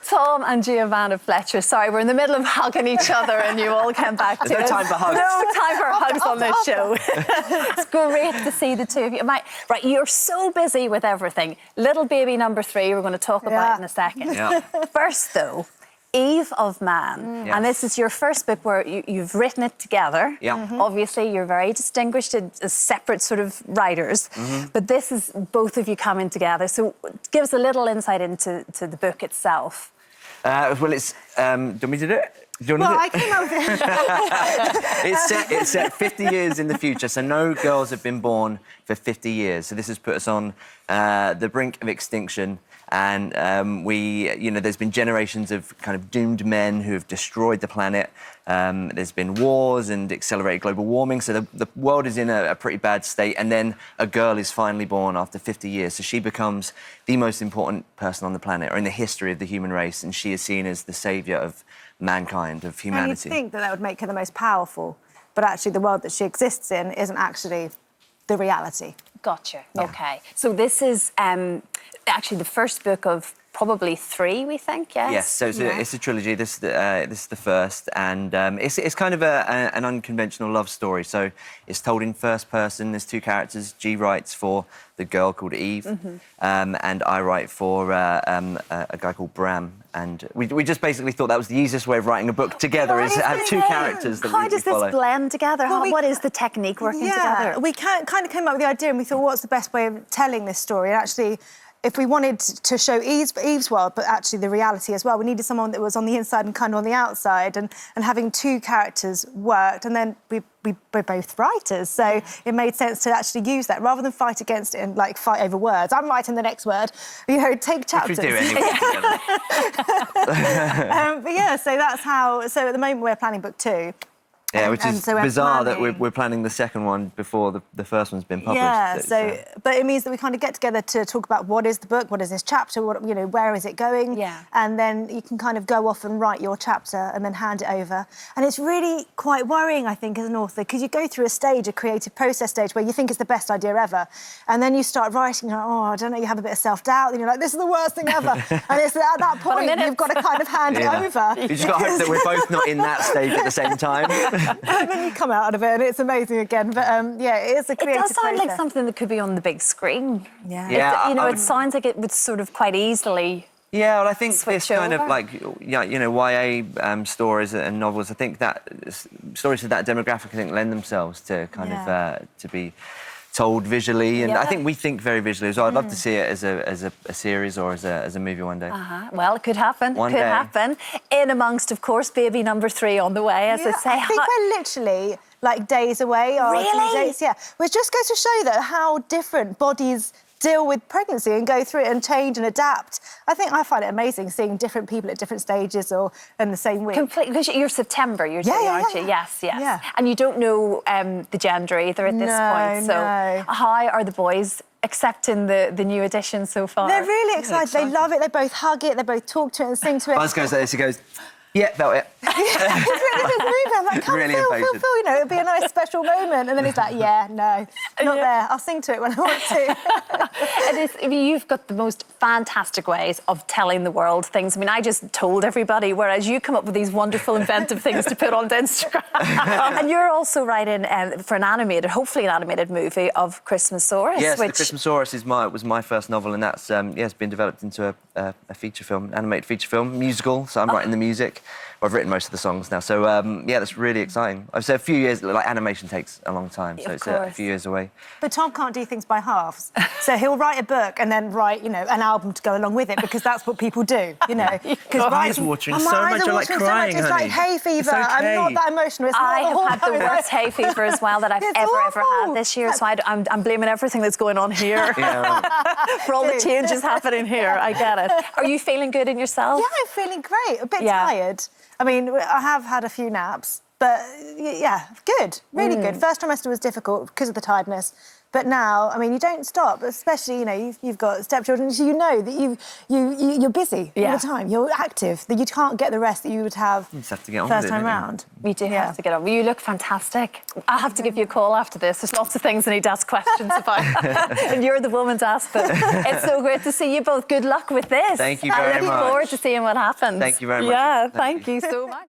Tom and Giovanna Fletcher. Sorry, we're in the middle of hugging each other and you all came back to There's no us. time for hugs. No time for hugs on this show. It's great to see the two of you. Right, you're so busy with everything. Little baby number 3, we're going to talk about in a second. Yeah. First, though, Eve of Man. Yes. And this is your first book where you've written it together. Yeah. Obviously, you're very distinguished as separate sort of writers. But this is both of you coming together. So give us a little insight into the book itself. Well, it's... do you want me to do it? Do you want Well, to I came up with it. It's set 50 years in the future, so no girls have been born for 50 years. So this has put us on the brink of extinction. And there's been generations of kind of doomed men who have destroyed the planet. There's been wars and accelerated global warming. So the world is in a pretty bad state. And then a girl is finally born after 50 years. So she becomes the most important person on the planet, or in the history of the human race. And she is seen as the saviour of mankind, of humanity. And you'd think that would make her the most powerful, but actually the world that she exists in isn't actually the reality. Gotcha. Yeah. OK. So this is actually the first book of probably 3, we think, yes? Yes, so it's a trilogy. This is the first, and it's kind of an unconventional love story. So it's told in first person. There's 2 characters. G writes for the girl called Eve, and I write for a guy called Bram. And we just basically thought that was the easiest way of writing a book together, is to have 2 characters that How does follow. this blend together? What is the technique working together? We kind of came up with the idea and we thought, what's the best way of telling this story? And actually, if we wanted to show Eve's world, but actually the reality as well, we needed someone that was on the inside and kind of on the outside, and having 2 characters worked. And then we're both writers, so it made sense to actually use that rather than fight against it and like fight over words. I'm writing the next word, take chapters. Which we do anyway together. But yeah, so that's how. So at the moment we're planning book 2. Yeah, which is so bizarre that we're planning the second one before the first one's been published. Yeah, but it means that we kind of get together to talk about what is the book, what is this chapter, where is it going? Yeah. And then you can kind of go off and write your chapter and then hand it over. And it's really quite worrying, I think, as an author, because you go through a creative process stage where you think it's the best idea ever. And then you start writing, you're like, oh, I don't know, you have a bit of self-doubt, and you're like, this is the worst thing ever. And it's at that point you've got to kind of hand it over. You just got to hope that we're both not in that stage at the same time. And then you come out of it and it's amazing again. But yeah, it is a creative It does sound process. like something that could be on the big screen. Yeah. It sounds like it would sort of quite easily. Yeah, well, I think this kind over. of like, YA stories and novels, I think that stories of that demographic, I think, lend themselves to kind of to be told visually, and I think we think very visually as well. I'd love to see it as a series or as a movie one day. Well, it could happen. One day. Happen. In amongst, of course, baby number 3 on the way, as I say. I think we're literally like days away. Or Really? Days, yeah. Which just goes to show that how different bodies deal with pregnancy and go through it and change and adapt. I find it amazing seeing different people at different stages or in the same week. Completely, because you're September, aren't you? Yes. Yeah. And you don't know the gender either at this point. So how are the boys accepting the new edition so far? They're really excited. They love it. They both hug it. They both talk to it and sing to it. Buzz goes like this, he goes, yeah, felt it. I'm like, come really feel, impatient. it'll be a nice special moment. And then he's like, yeah, no, not there. I'll sing to it when I want to. You've got the most fantastic ways of telling the world things. I mean, I just told everybody, whereas you come up with these wonderful, inventive things to put onto Instagram. And you're also writing for hopefully an animated movie of Christmasaurus. Yes, the Christmasaurus was my first novel, and that's it's been developed into a feature film, animated feature film, musical. So I'm writing the music. I've written most of the songs now, so that's really exciting. I've said a few years. Like animation takes a long time, so it's a few years away. But Tom can't do things by halves, so he'll write a book and then write, an album to go along with it, because that's what people do, Because eyes watering so much, I'm like crying, It's like hay fever. I'm not that emotional. I have had the worst hay fever as well that I've ever had this year, so I'm blaming everything that's going on here for all the changes happening here. I get it. Are you feeling good in yourself? Yeah, I'm feeling great. A bit tired. I mean, I have had a few naps, but yeah, good, really good. First trimester was difficult because of the tiredness. But now, I mean, you don't stop, especially, you know, you've got stepchildren, so you know that you're busy all the time. You're active, that you can't get the rest that you would have, You just have to get on first with it, time don't you? round. You do have to get on. Well, you look fantastic. I'll have to give you a call after this. There's lots of things I need to ask questions about. And you're the woman to ask them. It's so great to see you both. Good luck with this. Thank you very I'm looking much. forward to seeing what happens. Thank you very much. Yeah, Thank thank you so much.